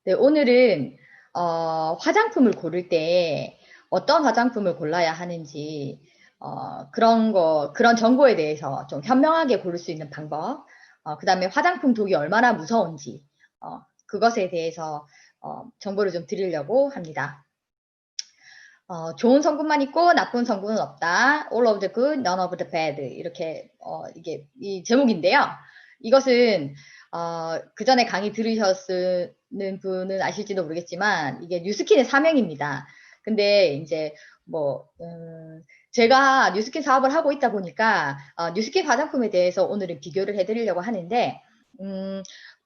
네, 오늘은 화장품을 고를 때 어떤 화장품을 골라야 하는지 그런 정보에 대해서 좀 현명하게 고를 수 있는 방법, 그다음에 화장품 독이 얼마나 무서운지 그것에 대해서 정보를 좀 드리려고 합니다. 좋은 성분만 있고 나쁜 성분은 없다. All of the good, none of the bad. 이렇게 이게 이 제목인데요. 이것은 그 전에 강의 들으셨는 분은 아실지도 모르겠지만 이게 뉴스킨의 사명입니다. 근데 이제 뭐 제가 뉴스킨 사업을 하고 있다 보니까 뉴스킨 화장품에 대해서 오늘은 비교를 해드리려고 하는데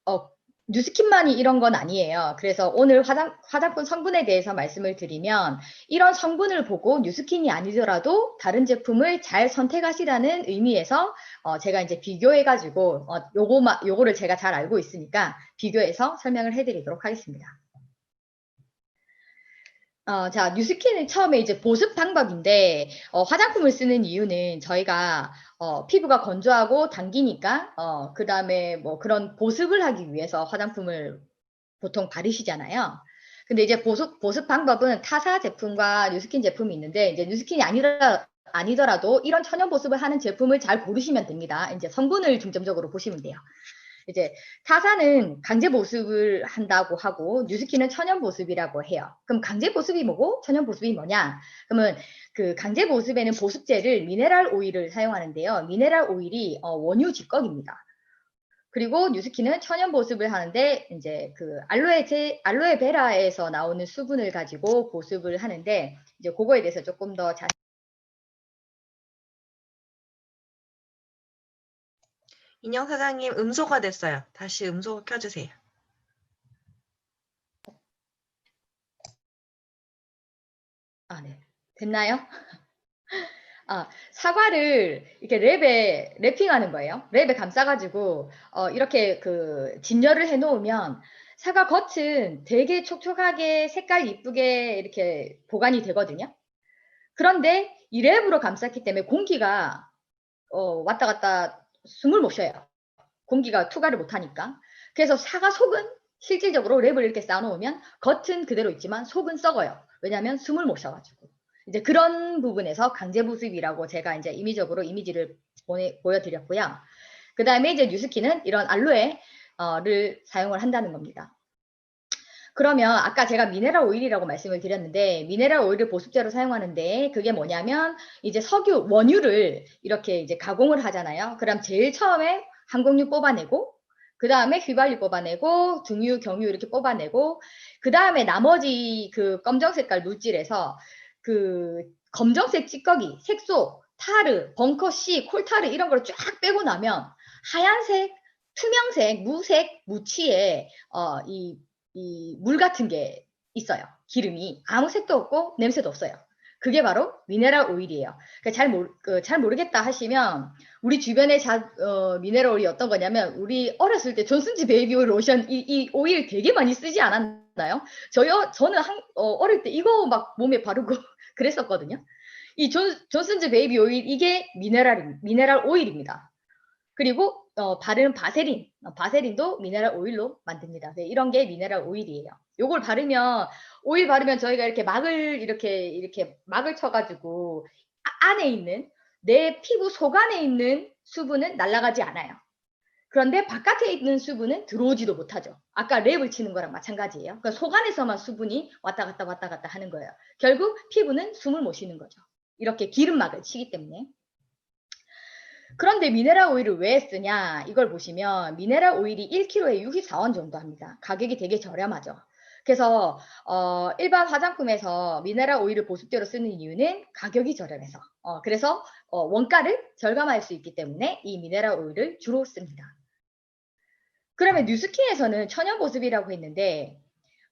어, 뉴스킨만이 이런 건 아니에요. 그래서 오늘 화장품 성분에 대해서 말씀을 드리면 이런 성분을 보고 뉴스킨이 아니더라도 다른 제품을 잘 선택하시라는 의미에서 제가 이제 비교해가지고 요거를 제가 잘 알고 있으니까 비교해서 설명을 해드리도록 하겠습니다. 자, 뉴스킨은 처음에 이제 보습 방법인데, 화장품을 쓰는 이유는 저희가, 피부가 건조하고 당기니까, 그 다음에 뭐 그런 보습을 하기 위해서 화장품을 보통 바르시잖아요. 근데 이제 보습 방법은 타사 제품과 뉴스킨 제품이 있는데, 이제 뉴스킨이 아니더라도 이런 천연 보습을 하는 제품을 잘 고르시면 됩니다. 이제 성분을 중점적으로 보시면 돼요. 이제 타사는 강제 보습을 한다고 하고 뉴스킨은 천연 보습이라고 해요. 그럼 강제 보습이 뭐고 천연 보습이 뭐냐? 그러면 그 강제 보습에는 보습제를 미네랄 오일을 사용하는데요. 미네랄 오일이 원유 직거입니다. 그리고 뉴스킨은 천연 보습을 하는데 이제 그 알로에 베라에서 나오는 수분을 가지고 보습을 하는데 이제 그거에 대해서 조금 더 자세히. 인형 사장님 음소가 됐어요. 다시 음소 켜주세요. 네. 됐나요? 사과를 이렇게 랩핑하는 거예요. 랩에 감싸가지고, 이렇게 그, 진열을 해 놓으면, 사과 겉은 되게 촉촉하게 색깔 이쁘게 이렇게 보관이 되거든요. 그런데 이 랩으로 감쌌기 때문에 공기가, 왔다 갔다 숨을 못 쉬어요. 공기가 투과를 못 하니까. 그래서 사과 속은 실질적으로 랩을 이렇게 쌓아놓으면 겉은 그대로 있지만 속은 썩어요. 왜냐하면 숨을 못 쉬어가지고. 이제 그런 부분에서 강제보습이라고 제가 이제 임의적으로 이미지를 보여드렸고요. 그 다음에 이제 뉴스킨은 이런 알로에를 사용을 한다는 겁니다. 그러면 아까 제가 미네랄 오일이라고 말씀을 드렸는데 미네랄 오일을 보습제로 사용하는데 그게 뭐냐면 이제 석유 원유를 이렇게 이제 가공을 하잖아요. 그럼 제일 처음에 항공유 뽑아내고 그 다음에 휘발유 뽑아내고 등유, 경유 이렇게 뽑아내고 그 다음에 나머지 그 검정 색깔 물질에서 그 검정색 찌꺼기, 색소, 타르, 벙커C, 콜타르 이런 걸 쫙 빼고 나면 하얀색, 투명색, 무색, 무취의 이 물 같은 게 있어요. 기름이 아무 색도 없고 냄새도 없어요. 그게 바로 미네랄 오일이에요. 그러니까 잘 모르겠다 하시면 우리 주변에 미네랄 오일이 어떤 거냐면 우리 어렸을 때 존슨즈 베이비 오일 로션 이 오일 되게 많이 쓰지 않았나요? 저는 어릴 때 이거 막 몸에 바르고 그랬었거든요. 이 존슨즈 베이비 오일 이게 미네랄 오일입니다. 그리고 바르는 바세린도 미네랄 오일로 만듭니다. 네, 이런 게 미네랄 오일이에요. 요걸 오일 바르면 저희가 이렇게 막을 쳐가지고 안에 있는 내 피부 속 안에 있는 수분은 날아가지 않아요. 그런데 바깥에 있는 수분은 들어오지도 못하죠. 아까 랩을 치는 거랑 마찬가지예요. 그러니까 속 안에서만 수분이 왔다 갔다 하는 거예요. 결국 피부는 숨을 못 쉬는 거죠. 이렇게 기름막을 치기 때문에. 그런데 미네랄 오일을 왜 쓰냐 이걸 보시면 미네랄 오일이 1kg에 64원 정도 합니다. 가격이 되게 저렴하죠. 그래서 일반 화장품에서 미네랄 오일을 보습제로 쓰는 이유는 가격이 저렴해서 그래서 원가를 절감할 수 있기 때문에 이 미네랄 오일을 주로 씁니다. 그러면 뉴스킨에서는 천연 보습이라고 했는데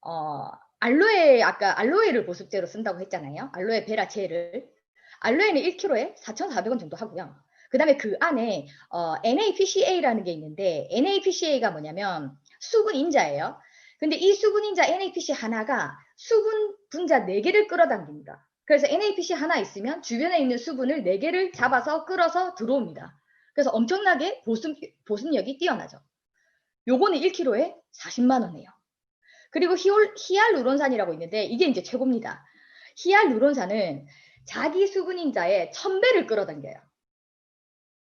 아까 알로에를 보습제로 쓴다고 했잖아요. 알로에 베라체를. 알로에는 1kg에 4,400원 정도 하고요. 그 다음에 그 안에 NAPCA라는 게 있는데 NAPCA가 뭐냐면 수분 인자예요. 근데 이 수분 인자 NAPC 하나가 수분 분자 4개를 끌어당깁니다. 그래서 NAPC 하나 있으면 주변에 있는 수분을 4개를 잡아서 끌어서 들어옵니다. 그래서 엄청나게 보습력이 뛰어나죠. 요거는 1kg에 40만 원이에요. 그리고 히알루론산이라고 있는데 이게 이제 최고입니다. 히알루론산은 자기 수분인자의 1000배를 끌어당겨요.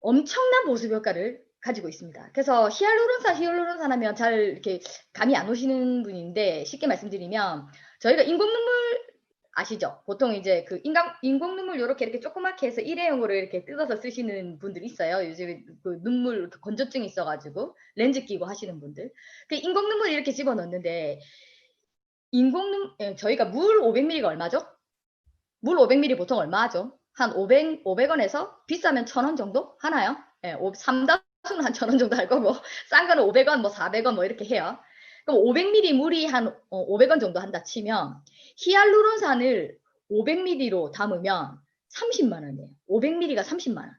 엄청난 보습 효과를 가지고 있습니다. 그래서 히알루론산 하면 잘 이렇게 감이 안 오시는 분인데 쉽게 말씀드리면 저희가 인공눈물 아시죠? 보통 이제 그 인공눈물 이렇게 조그맣게 해서 일회용으로 이렇게 뜯어서 쓰시는 분들이 있어요. 요즘에 그 눈물 건조증이 있어가지고 렌즈 끼고 하시는 분들. 그 인공눈물 이렇게 집어넣는데 저희가 물 500ml가 얼마죠? 물 500ml 보통 얼마 하죠? 한 500원에서 비싸면 1000원 정도 하나요? 예, 3다수는 한 1000원 정도 할 거고, 싼 거는 500원, 뭐 400원 뭐 이렇게 해요. 그럼 500ml 물이 한 500원 정도 한다 치면, 히알루론산을 500ml로 담으면 30만 원이에요. 500ml가 30만 원.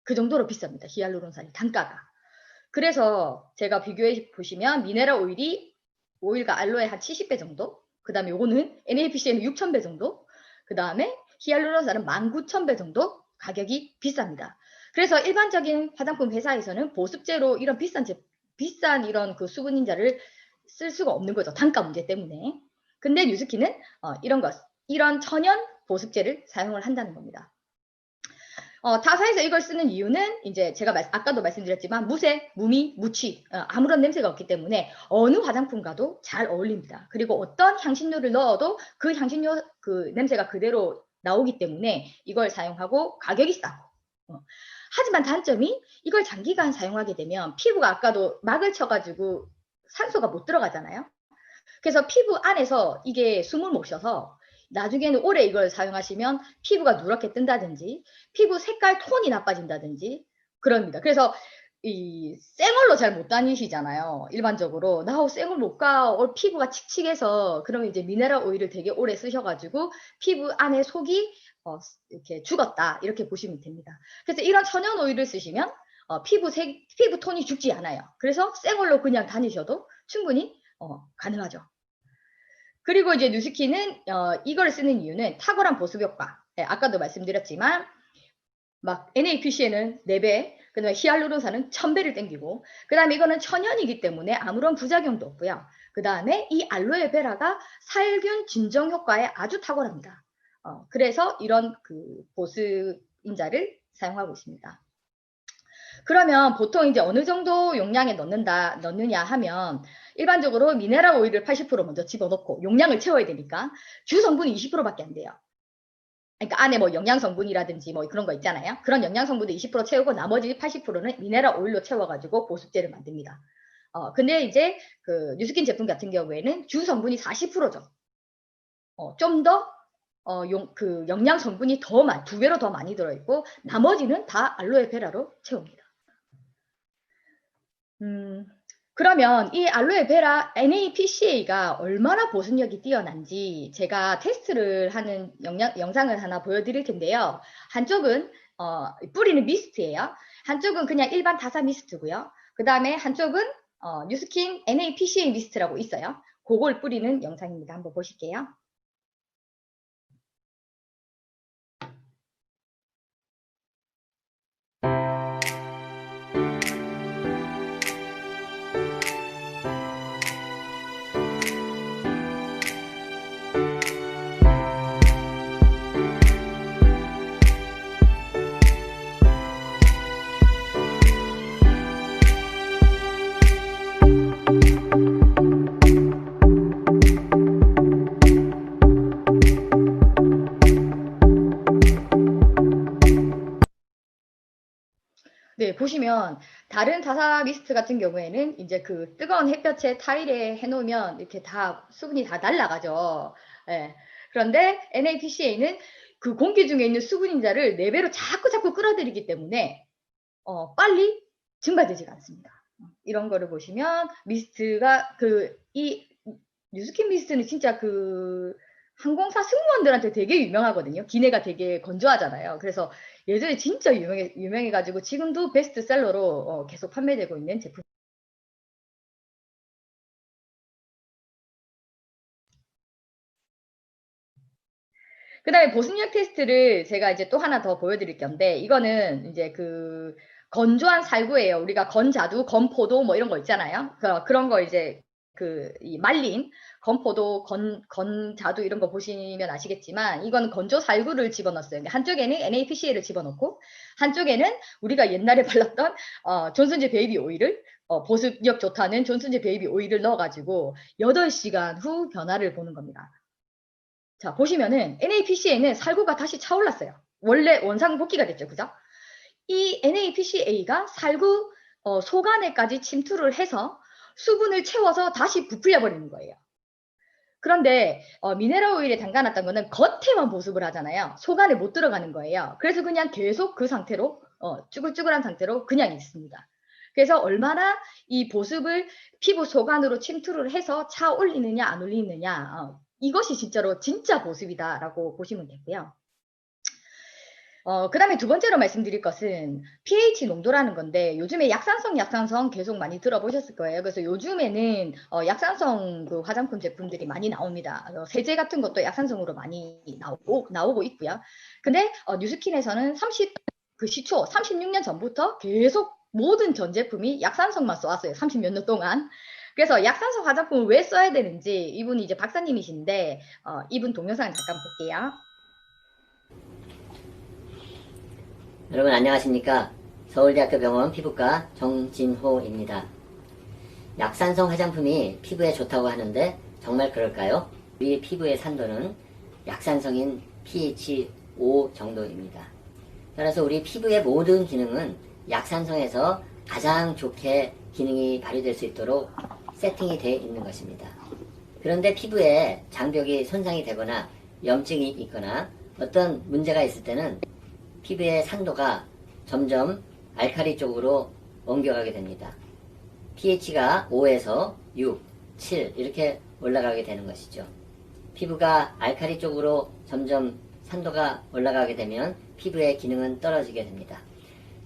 그 정도로 비쌉니다. 히알루론산이 단가가. 그래서 제가 비교해 보시면 미네랄 오일과 알로에 한 70배 정도, 그 다음에 요거는 NAPC에는 6000배 정도, 그 다음에 히알루론산은 19,000배 정도 가격이 비쌉니다. 그래서 일반적인 화장품 회사에서는 보습제로 이런 비싼 이런 그 수분인자를 쓸 수가 없는 거죠. 단가 문제 때문에. 근데 뉴스킨은 이런 천연 보습제를 사용을 한다는 겁니다. 타사에서 이걸 쓰는 이유는 이제 제가 아까도 말씀드렸지만 무색, 무미, 무취 아무런 냄새가 없기 때문에 어느 화장품과도 잘 어울립니다. 그리고 어떤 향신료를 넣어도 그 향신료 그 냄새가 그대로 나오기 때문에 이걸 사용하고 가격이 싸고 하지만 단점이 이걸 장기간 사용하게 되면 피부가 아까도 막을 쳐가지고 산소가 못 들어가잖아요. 그래서 피부 안에서 이게 숨을 못 쉬어서 나중에는 오래 이걸 사용하시면 피부가 누렇게 뜬다든지 피부 색깔 톤이 나빠진다든지 그럽니다. 그래서 이 생얼로 잘 못 다니시잖아요. 일반적으로 나 생얼 못 가. 피부가 칙칙해서 그러면 이제 미네랄 오일을 되게 오래 쓰셔가지고 피부 안에 속이 이렇게 죽었다 이렇게 보시면 됩니다. 그래서 이런 천연 오일을 쓰시면 피부 톤이 죽지 않아요. 그래서 생얼로 그냥 다니셔도 충분히 가능하죠. 그리고 이제 뉴스킨은 이걸 쓰는 이유는 탁월한 보습 효과. 네, 아까도 말씀드렸지만 막 NAPC에는 4배, 그 다음에 히알루론산은 1000배를 땡기고 그 다음에 이거는 천연이기 때문에 아무런 부작용도 없고요. 그 다음에 이 알로에베라가 살균 진정 효과에 아주 탁월합니다. 그래서 이런 그 보습인자를 사용하고 있습니다. 그러면 보통 이제 어느 정도 용량에 넣느냐 하면 일반적으로 미네랄 오일을 80% 먼저 집어넣고 용량을 채워야 되니까 주 성분이 20%밖에 안 돼요. 그러니까 안에 뭐 영양 성분이라든지 뭐 그런 거 있잖아요. 그런 영양 성분도 20% 채우고 나머지 80%는 미네랄 오일로 채워가지고 보습제를 만듭니다. 근데 이제 그 뉴스킨 제품 같은 경우에는 주 성분이 40%죠. 좀 더 그 영양 성분이 더 2배로 더 많이 들어있고 나머지는 다 알로에베라로 채웁니다. 그러면 이 알로에베라 NAPCA가 얼마나 보습력이 뛰어난지 제가 테스트를 하는 영상을 하나 보여드릴 텐데요. 한쪽은 뿌리는 미스트예요. 한쪽은 그냥 일반 타사 미스트고요. 그 다음에 한쪽은 뉴스킨 NAPCA 미스트라고 있어요. 그걸 뿌리는 영상입니다. 한번 보실게요. 네, 보시면 다른 타사 미스트 같은 경우에는 이제 그 뜨거운 햇볕에 타일에 해놓으면 이렇게 다 수분이 다 날아가죠. 네. 그런데 NAPCA는 그 공기 중에 있는 수분인자를 4배로 자꾸 끌어들이기 때문에 빨리 증발되지가 않습니다. 이런 거를 보시면 미스트가 이 뉴스킨 미스트는 진짜 그 항공사 승무원들한테 되게 유명하거든요. 기내가 되게 건조하잖아요. 그래서 예전에 진짜 유명해가지고 지금도 베스트셀러로 계속 판매되고 있는 제품. 그 다음에 보습력 테스트를 제가 이제 또 하나 더 보여드릴 건데, 이거는 이제 그 건조한 살구예요. 우리가 건자두, 건포도 뭐 이런 거 있잖아요. 그런 거 이제 이 말린 건포도, 건자두 이런 거 보시면 아시겠지만 이건 건조 살구를 집어넣었어요. 한쪽에는 NAPCA를 집어넣고 한쪽에는 우리가 옛날에 발랐던 존슨즈 베이비 오일을 보습력 좋다는 존슨즈 베이비 오일을 넣어가지고 8시간 후 변화를 보는 겁니다. 자, 보시면은 NAPCA는 살구가 다시 차올랐어요. 원래 원상 복귀가 됐죠. 그죠? 이 NAPCA가 살구 속안에까지 침투를 해서 수분을 채워서 다시 부풀려 버리는 거예요. 그런데 미네랄 오일에 담가놨던 거는 겉에만 보습을 하잖아요. 속안에 못 들어가는 거예요. 그래서 그냥 계속 그 상태로 쭈글쭈글한 상태로 그냥 있습니다. 그래서 얼마나 이 보습을 피부 속안으로 침투를 해서 차 올리느냐 안 올리느냐 이것이 진짜로 진짜 보습이다라고 보시면 되고요. 그 다음에 두 번째로 말씀드릴 것은 pH 농도라는 건데 요즘에 약산성 계속 많이 들어보셨을 거예요. 그래서 요즘에는 약산성 그 화장품 제품들이 많이 나옵니다. 세제 같은 것도 약산성으로 많이 나오고 있고요. 근데 뉴스킨에서는 그 시초 36년 전부터 계속 모든 전 제품이 약산성만 써왔어요. 30몇 년 동안. 그래서 약산성 화장품을 왜 써야 되는지 이분이 이제 박사님이신데 이분 동영상을 잠깐 볼게요. 여러분 안녕하십니까? 서울대학교 병원 피부과 정진호입니다. 약산성 화장품이 피부에 좋다고 하는데 정말 그럴까요? 우리 피부의 산도는 약산성인 pH 5 정도입니다. 따라서 우리 피부의 모든 기능은 약산성에서 가장 좋게 기능이 발휘될 수 있도록 세팅이 되어 있는 것입니다. 그런데 피부에 장벽이 손상이 되거나 염증이 있거나 어떤 문제가 있을 때는 피부의 산도가 점점 알칼리 쪽으로 옮겨가게 됩니다. pH가 5에서 6, 7 이렇게 올라가게 되는 것이죠. 피부가 알칼리 쪽으로 점점 산도가 올라가게 되면 피부의 기능은 떨어지게 됩니다.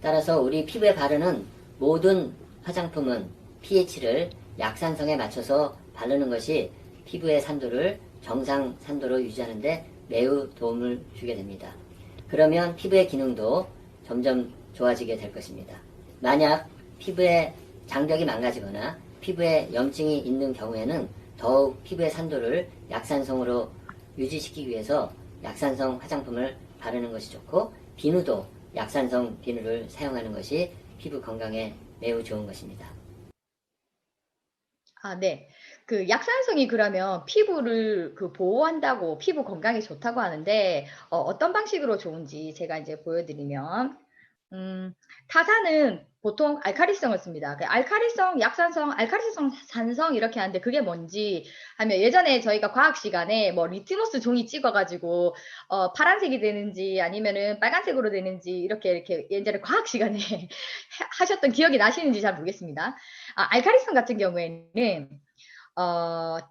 따라서 우리 피부에 바르는 모든 화장품은 pH를 약산성에 맞춰서 바르는 것이 피부의 산도를 정상 산도로 유지하는 데 매우 도움을 주게 됩니다. 그러면 피부의 기능도 점점 좋아지게 될 것입니다. 만약 피부의 장벽이 망가지거나 피부에 염증이 있는 경우에는 더욱 피부의 산도를 약산성으로 유지시키기 위해서 약산성 화장품을 바르는 것이 좋고 비누도 약산성 비누를 사용하는 것이 피부 건강에 매우 좋은 것입니다. 네. 그 약산성이 그러면 피부를 보호한다고 피부 건강에 좋다고 하는데 어떤 방식으로 좋은지 제가 이제 보여드리면 타사는 보통 알칼리성을 씁니다. 알칼리성, 약산성, 알칼리성, 산성 이렇게 하는데 그게 뭔지 하면 예전에 저희가 과학 시간에 뭐 리트머스 종이 찍어가지고 파란색이 되는지 아니면은 빨간색으로 되는지 이렇게 예전에 과학 시간에 하셨던 기억이 나시는지 잘 모르겠습니다. 알칼리성 같은 경우에는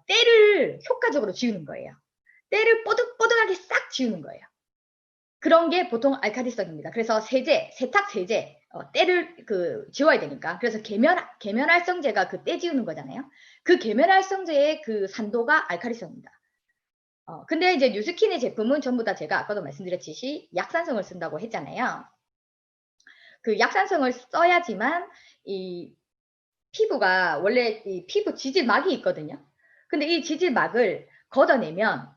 때를 효과적으로 지우는 거예요. 때를 뽀득뽀득하게 싹 지우는 거예요. 그런 게 보통 알칼리성입니다. 그래서 세탁 세제, 때를 지워야 되니까. 그래서 계면활성제가 그 때 지우는 거잖아요. 그 계면활성제의 그 산도가 알칼리성입니다. 근데 이제 뉴스킨의 제품은 전부 다 제가 아까도 말씀드렸듯이 약산성을 쓴다고 했잖아요. 그 약산성을 써야지만 이 피부가 원래 이 피부 지질막이 있거든요. 근데 이 지질막을 걷어내면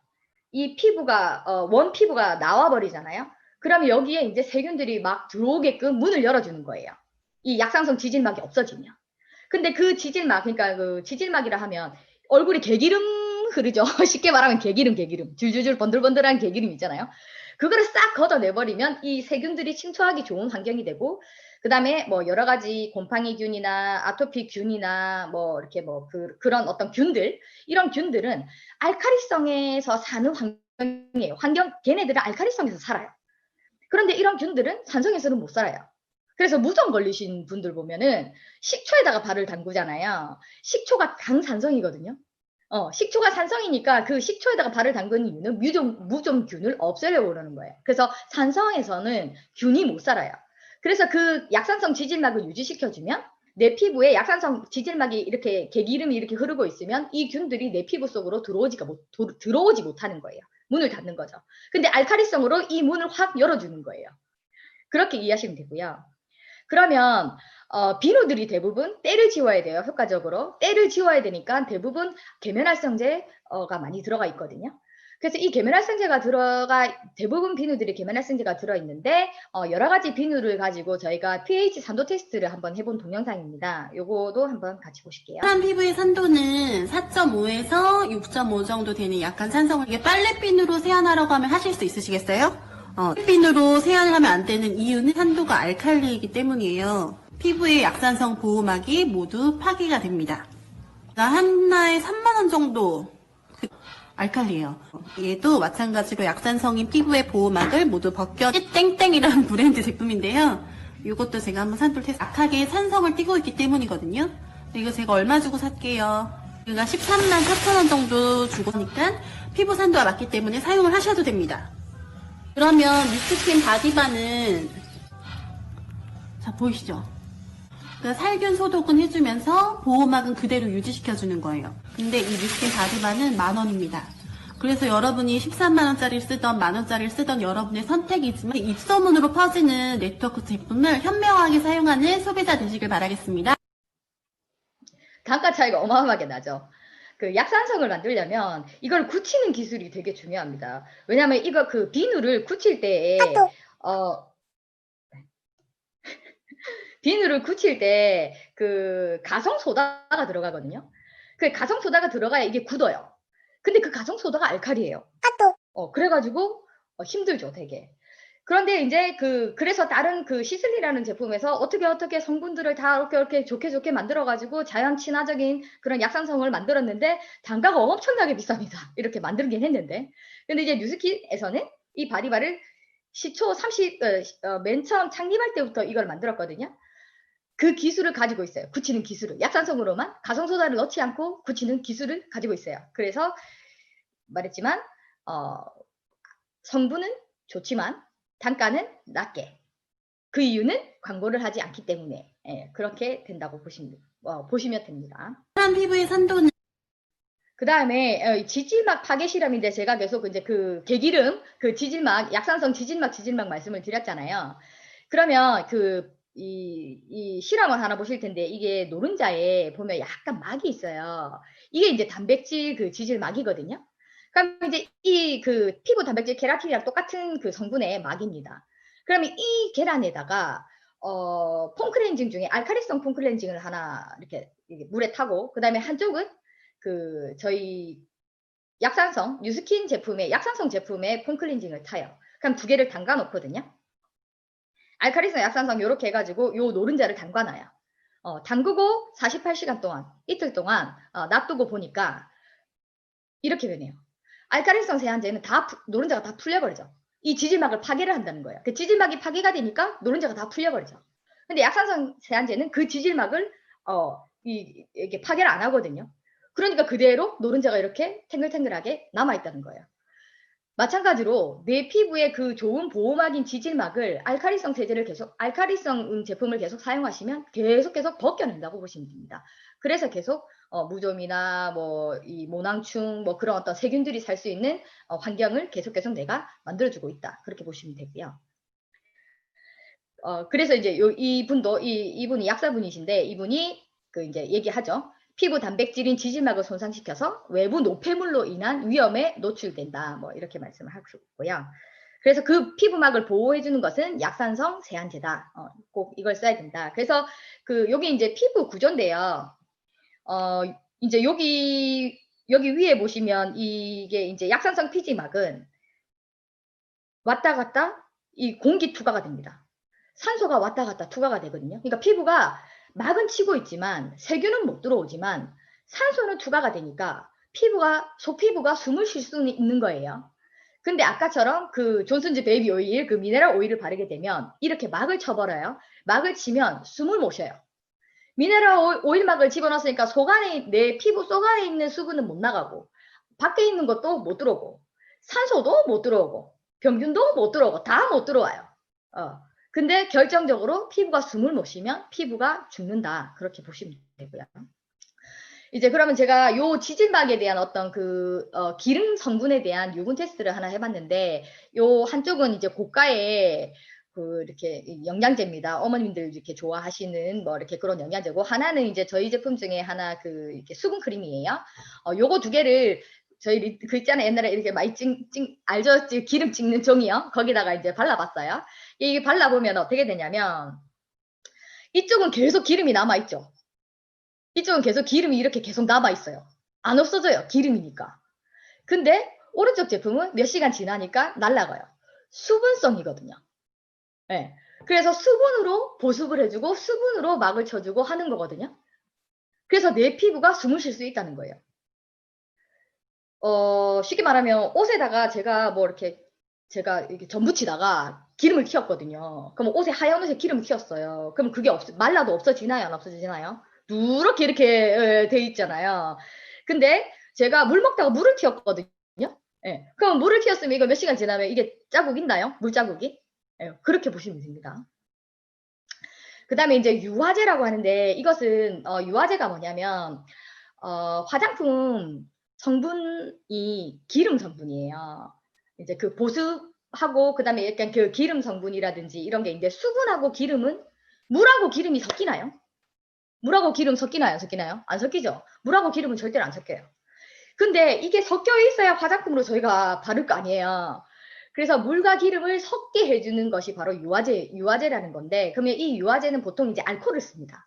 이 피부가 원 피부가 나와버리잖아요. 그러면 여기에 이제 세균들이 막 들어오게끔 문을 열어주는 거예요. 이 약산성 지질막이 없어지면. 근데 그 지질막, 그러니까 그 지질막이라 하면 얼굴이 개기름 흐르죠. 쉽게 말하면 개기름. 줄줄줄 번들번들한 개기름 있잖아요. 그거를 싹 걷어내버리면 이 세균들이 침투하기 좋은 환경이 되고, 그 다음에 뭐 여러 가지 곰팡이균이나 아토피균이나 뭐 이렇게 뭐 그런 어떤 균들, 이런 균들은 알칼리성에서 사는 환경이에요. 걔네들은 알칼리성에서 살아요. 그런데 이런 균들은 산성에서는 못 살아요. 그래서 무좀 걸리신 분들 보면은 식초에다가 발을 담그잖아요. 식초가 강산성이거든요. 식초가 산성이니까 그 식초에다가 발을 담그는 이유는 무좀균을 없애려고 그러는 거예요. 그래서 산성에서는 균이 못 살아요. 그래서 그 약산성 지질막을 유지시켜주면 내 피부에 약산성 지질막이 이렇게 개기름이 이렇게 흐르고 있으면 이 균들이 내 피부 속으로 들어오지 못하는 거예요. 문을 닫는 거죠. 근데 알칼리성으로 이 문을 확 열어주는 거예요. 그렇게 이해하시면 되고요. 그러면 비누들이 대부분 때를 지워야 돼요. 효과적으로. 때를 지워야 되니까 대부분 계면활성제가 많이 들어가 있거든요. 그래서 이 계면활성제가 대부분 비누들이 계면활성제가 들어있는데 여러 가지 비누를 가지고 저희가 pH 산도 테스트를 한번 해본 동영상입니다. 요거도 한번 같이 보실게요. 사람 피부의 산도는 4.5에서 6.5 정도 되는 약간 산성을 이게 빨래비누로 세안하라고 하면 하실 수 있으시겠어요? 빨래비누로 세안을 하면 안 되는 이유는 산도가 알칼리이기 때문이에요. 피부의 약산성 보호막이 모두 파괴가 됩니다. 하나에 3만원 정도 알칼리예요. 얘도 마찬가지로 약산성인 피부의 보호막을 모두 벗겨 땡땡이라는 브랜드 제품인데요. 이것도 제가 한번 산도를 테스트 약하게 산성을 띠고 있기 때문이거든요. 이거 제가 얼마 주고 샀게요. 이거 13만 4천원 정도 주고 사니까 피부 산도가 맞기 때문에 사용을 하셔도 됩니다. 그러면 미스킨 바디바는 자 보이시죠? 살균 소독은 해주면서 보호막은 그대로 유지시켜주는 거예요. 근데 이 미스킨 바디바는 10,000원입니다. 그래서 여러분이 13만원짜리를 쓰던 만원짜리를 쓰던 여러분의 선택이지만 입소문으로 퍼지는 네트워크 제품을 현명하게 사용하는 소비자 되시길 바라겠습니다. 단가 차이가 어마어마하게 나죠. 그 약산성을 만들려면 이걸 굳히는 기술이 되게 중요합니다. 왜냐하면 이거 그 비누를 굳힐 때에 비누를 굳힐 때 그 가성소다가 들어가거든요. 그 가성소다가 들어가야 이게 굳어요. 근데 그 가성소다가 알칼리예요. 그래가지고 힘들죠, 되게. 그런데 이제 그래서 다른 그 시슬리라는 제품에서 어떻게 성분들을 다 이렇게 좋게 만들어가지고 자연 친화적인 그런 약산성을 만들었는데 단가가 엄청나게 비쌉니다. 이렇게 만들긴 했는데. 근데 이제 뉴스킨에서는 이 바디바를 시초 맨 처음 창립할 때부터 이걸 만들었거든요. 그 기술을 가지고 있어요. 굳히는 기술을. 약산성으로만 가성소다를 넣지 않고 굳히는 기술을 가지고 있어요. 그래서 말했지만 성분은 좋지만 단가는 낮게. 그 이유는 광고를 하지 않기 때문에 그렇게 된다고 보시면 됩니다. 사람 피부의 산도는 그 다음에 지질막 파괴 실험인데 제가 계속 이제 그 개기름, 그 지질막, 약산성 지질막 말씀을 드렸잖아요. 그러면 이 실험을 하나 보실 텐데 이게 노른자에 보면 약간 막이 있어요. 이게 이제 단백질 그 지질막이거든요. 그럼 이제 그 피부 단백질 케라틴이랑 똑같은 그 성분의 막입니다. 그러면 이 계란에다가 폼클렌징 중에 알칼리성 폼클렌징을 하나 이렇게 물에 타고 그 다음에 한쪽은 저희 약산성 뉴스킨 제품의 약산성 제품의 폼클렌징을 타요. 그럼 두 개를 담가 놓거든요. 알칼리성 약산성 이렇게 해가지고 요 노른자를 담가놔요. 담그고 48시간 동안 이틀 동안 놔두고 보니까 이렇게 되네요. 알칼리성 세안제는 노른자가 다 풀려버리죠. 이 지질막을 파괴를 한다는 거예요. 그 지질막이 파괴가 되니까 노른자가 다 풀려버리죠. 근데 약산성 세안제는 그 지질막을 이게 파괴를 안 하거든요. 그러니까 그대로 노른자가 이렇게 탱글탱글하게 남아있다는 거예요. 마찬가지로 내 피부에 그 좋은 보호막인 지질막을 알칼리성 제품을 계속 사용하시면 계속 벗겨낸다고 보시면 됩니다. 그래서 계속 무좀이나 이 모낭충 그런 어떤 세균들이 살 수 있는 환경을 계속 내가 만들어주고 있다. 그렇게 보시면 되고요. 그래서 이제 이분이 약사분이신데 이분이 이제 얘기하죠. 피부 단백질인 지질막을 손상시켜서 외부 노폐물로 인한 위험에 노출된다. 이렇게 말씀을 하고 있고요. 그래서 그 피부막을 보호해주는 것은 약산성 세안제다. 꼭 이걸 써야 된다. 그래서 여기 이제 피부 구조인데요. 이제 여기 위에 보시면 이게 이제 약산성 피지막은 왔다 갔다 이 공기 투과가 됩니다. 산소가 왔다 갔다 투과가 되거든요. 그러니까 피부가 막은 치고 있지만 세균은 못 들어오지만 산소는 투과가 되니까 소피부가 숨을 쉴 수 있는 거예요. 근데 아까처럼 그 존슨즈 베이비 오일, 그 미네랄 오일을 바르게 되면 이렇게 막을 쳐버려요. 막을 치면 숨을 못 쉬어요. 미네랄 오일 막을 집어넣었으니까 내 피부 속 안에 있는 수분은 못 나가고 밖에 있는 것도 못 들어오고 산소도 못 들어오고 병균도 못 들어오고 다 못 들어와요. 근데 결정적으로 피부가 숨을 못 쉬면 피부가 죽는다. 그렇게 보시면 되고요. 이제 그러면 제가 요 지질막에 대한 어떤 기름 성분에 대한 유분 테스트를 하나 해봤는데 요 한쪽은 이제 고가의 그 이렇게 영양제입니다. 어머님들 이렇게 좋아하시는 뭐 이렇게 그런 영양제고, 하나는 이제 저희 제품 중에 하나 그 이렇게 수분 크림이에요. 요거 두 개를 저희 그 있잖아요. 옛날에 이렇게 많이 알죠? 기름 찍는 종이요. 거기다가 이제 발라봤어요. 이게 발라보면 어떻게 되냐면, 이쪽은 계속 기름이 남아있죠. 이쪽은 계속 기름이 이렇게 계속 남아있어요. 안 없어져요. 기름이니까. 근데 오른쪽 제품은 몇 시간 지나니까 날아가요. 수분성이거든요. 네. 그래서 수분으로 보습을 해주고 수분으로 막을 쳐주고 하는 거거든요. 그래서 내 피부가 숨을 쉴 수 있다는 거예요. 쉽게 말하면 옷에다가 제가 뭐 이렇게 전 붙이다가 기름을 튀었거든요. 그럼 옷에 하얀 옷에 기름을 튀었어요. 그럼 그게 말라도 없어지나요? 안 없어지나요? 누렇게 이렇게 돼 있잖아요. 근데 제가 물 먹다가 물을 튀었거든요. 예. 그럼 물을 튀었으면 이거 몇 시간 지나면 이게 자국 있나요? 물 자국이? 예. 그렇게 보시면 됩니다. 그 다음에 이제 유화제라고 하는데, 이것은 유화제가 뭐냐면 화장품 성분이 기름 성분이에요. 이제 그 보습하고 그 다음에 약간 그 기름 성분이라든지 이런 게 있는데, 수분하고 기름은 물하고 기름이 섞이나요? 물하고 기름 섞이나요? 섞이나요? 안 섞이죠? 물하고 기름은 절대로 안 섞여요. 근데 이게 섞여 있어야 화장품으로 저희가 바를 거 아니에요. 그래서 물과 기름을 섞게 해주는 것이 바로 유화제라는 건데, 그러면 이 유화제는 보통 이제 알코올을 씁니다.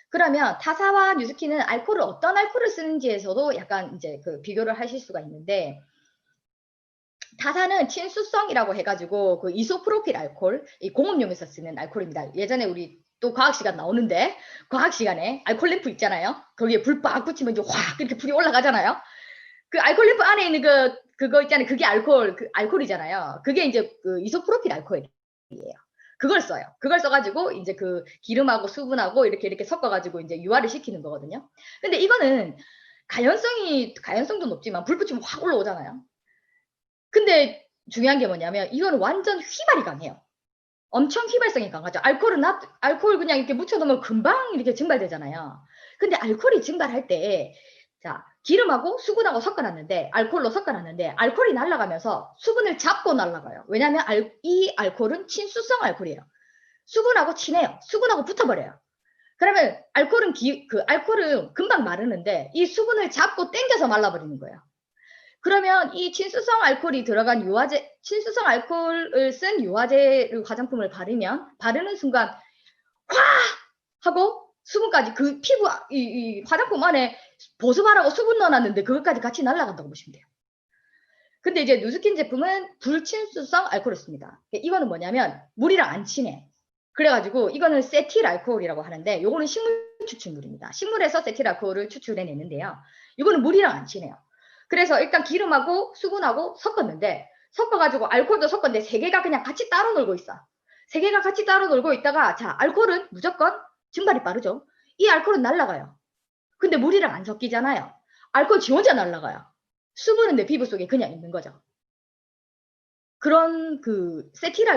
그러면 타사와 뉴스킨은 어떤 알코올을 쓰는지에서도 약간 이제 그 비교를 하실 수가 있는데, 타사는 친수성이라고 해가지고 그 이소프로필 알코올, 이 공업용에서 쓰는 알코올입니다. 예전에 우리 또 과학 시간 나오는데, 과학 시간에 알코올 램프 있잖아요. 거기에 불 빡 붙이면 이제 확 이렇게 불이 올라가잖아요. 그 알코올 램프 안에 있는 그거 있잖아요. 그게 알코올이잖아요. 그게 이제 그 이소프로필 알코올이에요. 그걸 써요. 그걸 써가지고 이제 그 기름하고 수분하고 이렇게 섞어가지고 이제 유화를 시키는 거거든요. 근데 이거는 가연성도 높지만 불 붙이면 확 올라오잖아요. 근데 중요한 게 뭐냐면, 이거는 완전 휘발이 강해요. 엄청 휘발성이 강하죠. 알코올 그냥 이렇게 묻혀놓으면 금방 이렇게 증발되잖아요. 근데 알코올이 증발할 때, 자, 기름하고 수분하고 알코올로 섞어놨는데, 알코올이 날아가면서 수분을 잡고 날아가요. 왜냐하면 이 알코올은 친수성 알코올이에요. 수분하고 친해요. 수분하고 붙어버려요. 그러면 알코올은 금방 마르는데, 이 수분을 잡고 당겨서 말라버리는 거예요. 그러면 이 친수성 알코올이 들어간 친수성 알코올을 쓴 유화제 화장품을 바르는 순간, 화! 하고 수분까지 그 피부, 이 화장품 안에 보습하라고 수분 넣어놨는데 그것까지 같이 날아간다고 보시면 돼요. 근데 이제 누스킨 제품은 불친수성 알코올을 씁니다. 이거는 뭐냐면 물이랑 안 친해. 그래가지고 이거는 세틸 알코올이라고 하는데, 요거는 식물 추출물입니다. 식물에서 세틸 알코올을 추출해내는데요. 이거는 물이랑 안 친해요. 그래서 일단 기름하고 수분하고 섞어가지고 알코올도 섞었는데 세 개가 그냥 같이 따로 놀고 있어. 세 개가 같이 따로 놀고 있다가, 자, 알코올은 무조건 증발이 빠르죠. 이 알코올은 날아가요. 근데 물이랑 안 섞이잖아요. 알코올 지 혼자 날아가요. 수분은 내 피부 속에 그냥 있는 거죠. 그런 세틸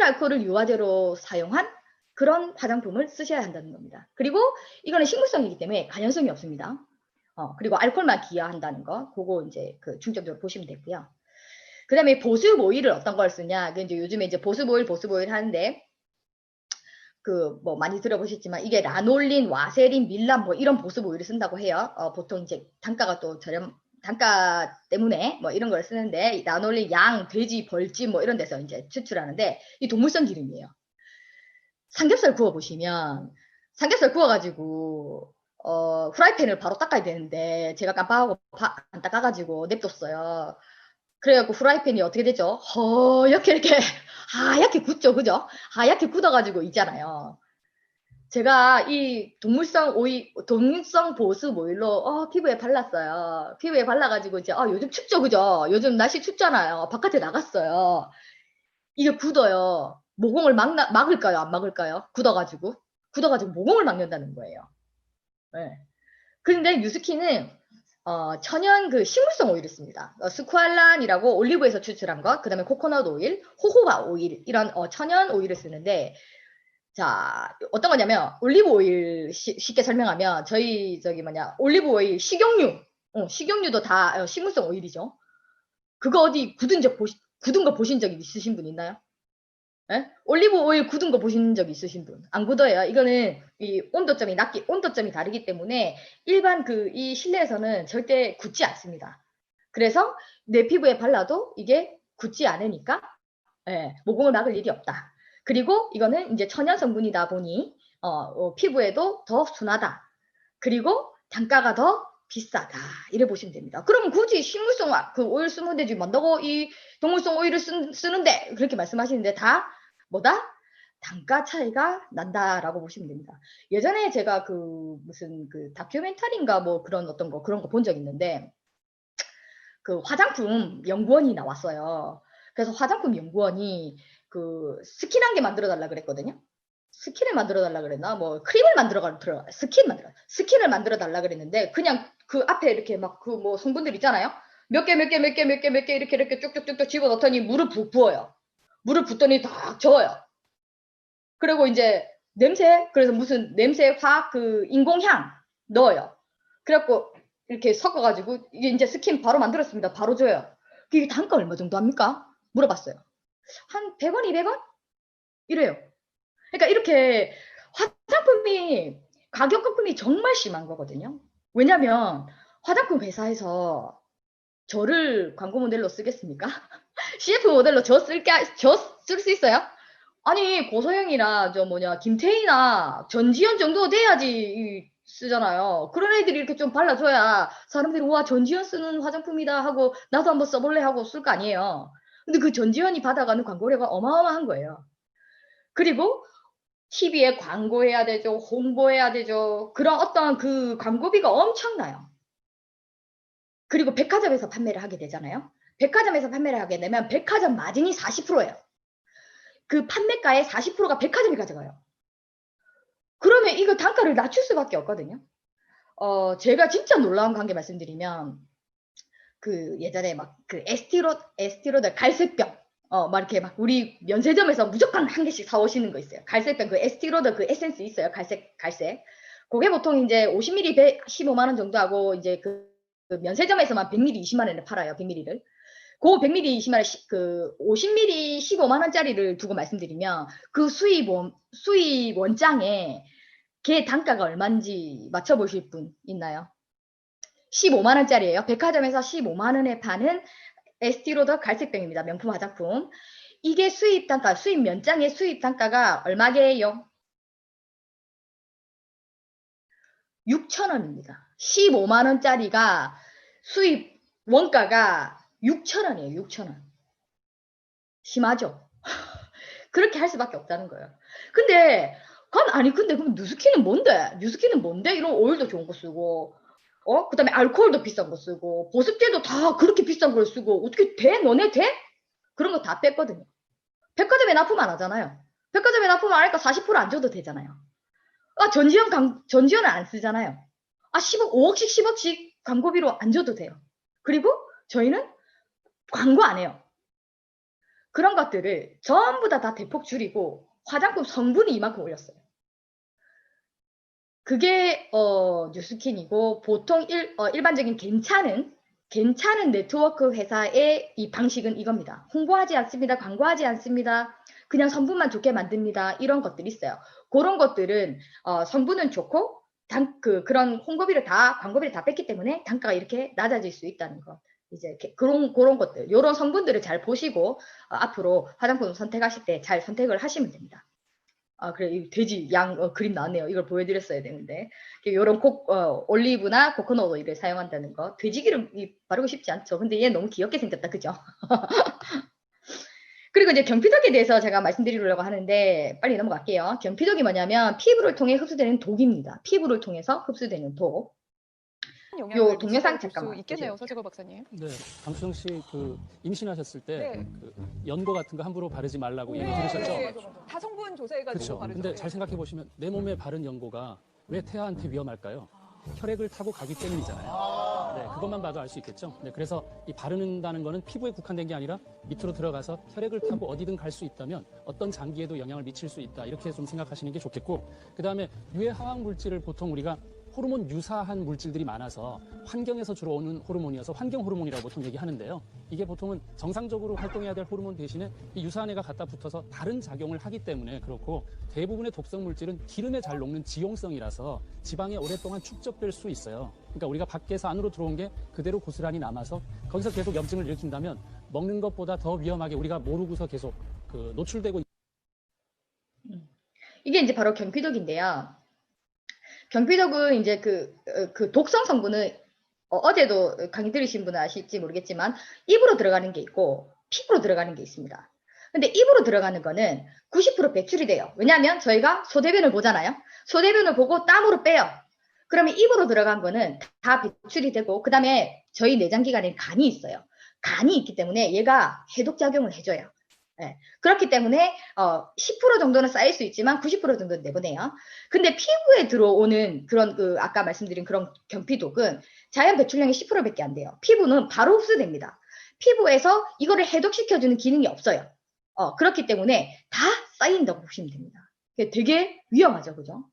알코올을 유화제로 사용한 그런 화장품을 쓰셔야 한다는 겁니다. 그리고 이거는 식물성이기 때문에 간염성이 없습니다. 그리고 알코올만 기여한다는 거, 그거 이제 중점적으로 보시면 되고요. 그 다음에 보습 오일을 어떤 걸 쓰냐. 이제 요즘에 이제 보습 오일 하는데, 뭐 많이 들어보셨지만, 이게 라놀린, 와세린, 밀람 뭐 이런 보습 오일을 쓴다고 해요. 보통 이제 단가 때문에 뭐 이런 걸 쓰는데, 라놀린, 양, 돼지, 벌집 뭐 이런 데서 이제 추출하는데, 이 동물성 기름이에요. 삼겹살 구워보시면, 삼겹살 구워가지고, 프라이팬을 바로 닦아야 되는데, 제가 깜빡하고 안 닦아가지고 냅뒀어요. 그래갖고 프라이팬이 어떻게 되죠? 허옇게 하얗게 굳죠, 그죠? 하얗게 굳어가지고 있잖아요. 제가 이 동물성 보습 오일로 피부에 발랐어요. 피부에 발라가지고 이제 요즘 춥죠, 그죠? 요즘 날씨 춥잖아요. 바깥에 나갔어요. 이게 굳어요. 모공을 막을까요, 안 막을까요? 굳어가지고 모공을 막는다는 거예요. 네. 그런데 뉴스킨은 천연 식물성 오일을 씁니다. 스쿠알란이라고 올리브에서 추출한 것, 그 다음에 코코넛 오일, 호호바 오일, 이런 천연 오일을 쓰는데, 자, 어떤 거냐면, 올리브 오일 쉽게 설명하면, 올리브 오일, 식용유도 다 식물성 오일이죠. 그거 어디 굳은 거 보신 적 있으신 분 있나요? 예? 올리브 오일 굳은 거 보신 적 있으신 분? 안 굳어요. 이거는 이 온도점이 다르기 때문에 일반 이 실내에서는 절대 굳지 않습니다. 그래서 내 피부에 발라도 이게 굳지 않으니까 예, 모공을 막을 일이 없다. 그리고 이거는 이제 천연 성분이다 보니 피부에도 더 순하다. 그리고 단가가 더 비싸다. 이래 보시면 됩니다. 그러면 굳이 식물성 오일 쓰면 되지. 만다고 이 동물성 오일을 쓰는데 그렇게 말씀하시는데 다 뭐다? 단가 차이가 난다라고 보시면 됩니다. 예전에 제가 무슨 다큐멘터리인가 뭐 그런 그런 거 본 적 있는데 화장품 연구원이 나왔어요. 그래서 화장품 연구원이 스킨 한 개 만들어 달라 그랬거든요. 스킨을 만들어 달라 그랬나? 뭐 크림을 스킨을 만들어 달라 그랬는데 그냥 앞에 이렇게 막 뭐 성분들 있잖아요. 몇 개 이렇게 쭉쭉쭉쭉 집어 넣더니 물을 부어요. 물을 붓더니 딱 저어요. 그리고 이제 그래서 무슨 냄새 화학 인공향 넣어요. 그래갖고 이렇게 섞어가지고 이게 이제 스킨 바로 만들었습니다. 바로 줘요. 이게 단가 얼마 정도 합니까? 물어봤어요. 한 100원, 200원? 이래요. 그러니까 이렇게 가격 거품이 정말 심한 거거든요. 왜냐면 화장품 회사에서 저를 광고 모델로 쓰겠습니까? CF 모델로 저 쓸 수 있어요? 아니, 고소영이나 김태희나 전지현 정도 돼야지 쓰잖아요. 그런 애들이 이렇게 좀 발라줘야 사람들이 와, 전지현 쓰는 화장품이다 하고 나도 한번 써볼래 하고 쓸 거 아니에요. 근데 그 전지현이 받아가는 광고료가 어마어마한 거예요. 그리고 TV에 광고해야 되죠. 홍보해야 되죠. 그런 어떤 광고비가 엄청나요. 그리고 백화점에서 판매를 하게 되잖아요. 백화점에서 판매를 하게 되면 백화점 마진이 40%예요. 그 판매가의 40%가 백화점이 가져가요. 그러면 이거 단가를 낮출 수밖에 없거든요. 제가 진짜 놀라운 관계 말씀드리면 예전에 에스티로더 갈색병 막 이렇게 우리 면세점에서 무조건 한 개씩 사오시는 거 있어요. 갈색병 에스티로더 에센스 있어요. 갈색. 그게 보통 이제 50ml 15만 원 정도 하고 이제 면세점에서만 100ml 20만 원에 팔아요. 100ml를. 그 100ml 20만 원, 50ml 15만 원짜리를 두고 말씀드리면 수입 원장에 걔 단가가 얼마인지 맞춰보실 분 있나요? 15만 원짜리예요. 백화점에서 15만 원에 파는 에스티로더 갈색병입니다. 명품 화장품. 이게 수입 면장의 수입 단가가 얼마게요? 6,000원입니다. 15만 원짜리가 수입 원가가 6,000원이에요. 6,000원. 심하죠? 그렇게 할 수밖에 없다는 거예요. 근데 그럼 뉴스킨은 뭔데? 이런 오일도 좋은 거 쓰고 그 다음에 알코올도 비싼 거 쓰고 보습제도 다 그렇게 비싼 걸 쓰고 어떻게 돼? 너네 돼? 그런 거 다 뺐거든요. 백화점에 납품 안 하잖아요. 백화점에 납품 안 하니까 40%안 줘도 되잖아요. 전지현은 안 쓰잖아요. 5억씩 10억씩 광고비로 안 줘도 돼요. 그리고 저희는 광고 안 해요. 그런 것들을 전부 다 대폭 줄이고 화장품 성분이 이만큼 올렸어요. 그게 뉴스킨이고 보통 일반적인 괜찮은 네트워크 회사의 이 방식은 이겁니다. 홍보하지 않습니다. 광고하지 않습니다. 그냥 성분만 좋게 만듭니다. 이런 것들이 있어요. 그런 것들은 성분은 좋고 그런 광고비를 다 뺐기 때문에 단가가 이렇게 낮아질 수 있다는 거. 이제 그런 것들, 이런 성분들을 잘 보시고 앞으로 화장품 선택하실 때 잘 선택을 하시면 됩니다. 그래, 이 돼지 양 그림 나왔네요. 이걸 보여드렸어야 되는데 이런 올리브나 코코넛 오일을 사용한다는 거. 돼지 기름 바르고 싶지 않죠. 근데 얘 너무 귀엽게 생겼다, 그죠? 그리고 이제 경피독에 대해서 제가 말씀드리려고 하는데 빨리 넘어갈게요. 경피독이 뭐냐면 피부를 통해 흡수되는 독입니다. 피부를 통해서 흡수되는 독. 요 동영상 잠깐만 있겠네요, 서재걸 박사님. 네, 강수정 씨 임신하셨을 때 네. 연고 같은 거 함부로 바르지 말라고 얘기 들으셨죠? 다 성분 조사해가지고 그렇죠. 바르죠. 근데 잘 생각해 보시면 내 몸에 바른 연고가 왜 태아한테 위험할까요? 혈액을 타고 가기 때문이잖아요. 네, 그것만 봐도 알 수 있겠죠. 네, 그래서 이 바르는다는 거는 피부에 국한된 게 아니라 밑으로 들어가서 혈액을 타고 어디든 갈 수 있다면 어떤 장기에도 영향을 미칠 수 있다. 이렇게 좀 생각하시는 게 좋겠고, 그 다음에 유해 화학 물질을 보통 우리가 호르몬 유사한 물질들이 많아서 환경에서 주로 오는 호르몬이어서 환경 호르몬이라고 보통 얘기하는데요. 이게 보통은 정상적으로 활동해야 될 호르몬 대신에 이 유사한 애가 갖다 붙어서 다른 작용을 하기 때문에 그렇고, 대부분의 독성 물질은 기름에 잘 녹는 지용성이라서 지방에 오랫동안 축적될 수 있어요. 그러니까 우리가 밖에서 안으로 들어온 게 그대로 고스란히 남아서 거기서 계속 염증을 일으킨다면 먹는 것보다 더 위험하게 우리가 모르고서 계속 노출되고. 이게 이제 바로 경피독인데요. 경피독은 이제 그 독성 성분은 어제도 강의 들으신 분은 아실지 모르겠지만 입으로 들어가는 게 있고 피부로 들어가는 게 있습니다. 근데 입으로 들어가는 거는 90% 배출이 돼요. 왜냐하면 저희가 소대변을 보잖아요. 소대변을 보고 땀으로 빼요. 그러면 입으로 들어간 거는 다 배출이 되고, 그 다음에 저희 내장기관에 간이 있어요. 간이 있기 때문에 얘가 해독작용을 해줘요. 네. 그렇기 때문에 10% 정도는 쌓일 수 있지만 90% 정도는 내보내요. 근데 피부에 들어오는 그런 아까 말씀드린 그런 경피독은 자연 배출량이 10%밖에 안 돼요. 피부는 바로 흡수됩니다. 피부에서 이거를 해독시켜주는 기능이 없어요. 그렇기 때문에 다 쌓인다고 보시면 됩니다. 되게 위험하죠, 그죠?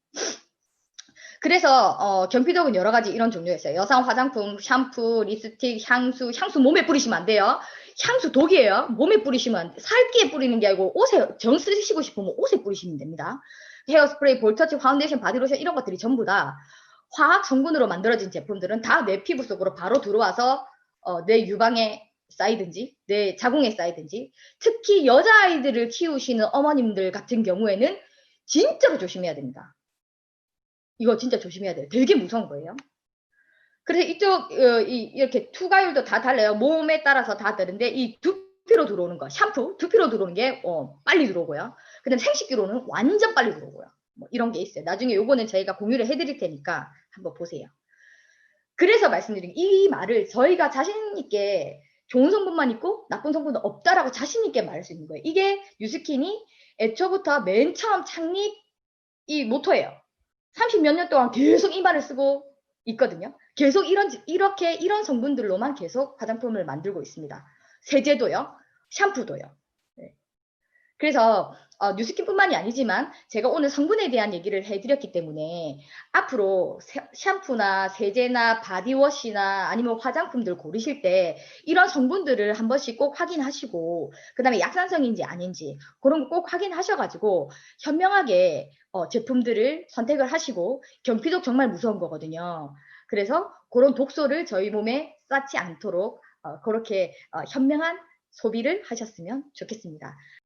그래서 경피독은 여러 가지 이런 종류가 있어요. 여성 화장품, 샴푸, 립스틱, 향수 몸에 뿌리시면 안 돼요. 향수 독이에요. 몸에 뿌리시면 안 돼. 살기에 뿌리는 게 아니고 옷에 정 쓰시고 싶으면 옷에 뿌리시면 됩니다. 헤어스프레이, 볼터치, 파운데이션, 바디로션 이런 것들이 전부 다 화학 성분으로 만들어진 제품들은 다 내 피부 속으로 바로 들어와서 내 유방에 쌓이든지 내 자궁에 쌓이든지, 특히 여자아이들을 키우시는 어머님들 같은 경우에는 진짜로 조심해야 됩니다. 이거 진짜 조심해야 돼요. 되게 무서운 거예요. 그래서 이쪽 이렇게 투과율도 다 달라요. 몸에 따라서 다 다른데 이 두피로 들어오는 거, 샴푸 두피로 들어오는 게 빨리 들어오고요. 그다음 생식기로는 완전 빨리 들어오고요. 뭐 이런 게 있어요. 나중에 요거는 저희가 공유를 해드릴 테니까 한번 보세요. 그래서 말씀드린 이 말을 저희가 자신 있게 좋은 성분만 있고 나쁜 성분은 없다라고 자신 있게 말할 수 있는 거예요. 이게 뉴스킨이 애초부터 맨 처음 창립 이 모토예요. 30몇 년 동안 계속 이 말을 쓰고 있거든요. 계속 이런 성분들로만 계속 화장품을 만들고 있습니다. 세제도요, 샴푸도요. 네. 그래서 뉴스킨뿐만이 아니지만 제가 오늘 성분에 대한 얘기를 해드렸기 때문에 앞으로 샴푸나 세제나 바디워시나 아니면 화장품들 고르실 때 이런 성분들을 한 번씩 꼭 확인하시고, 그 다음에 약산성인지 아닌지 그런 거 꼭 확인하셔가지고 현명하게 제품들을 선택을 하시고, 경피독 정말 무서운 거거든요. 그래서 그런 독소를 저희 몸에 쌓지 않도록 그렇게 현명한 소비를 하셨으면 좋겠습니다.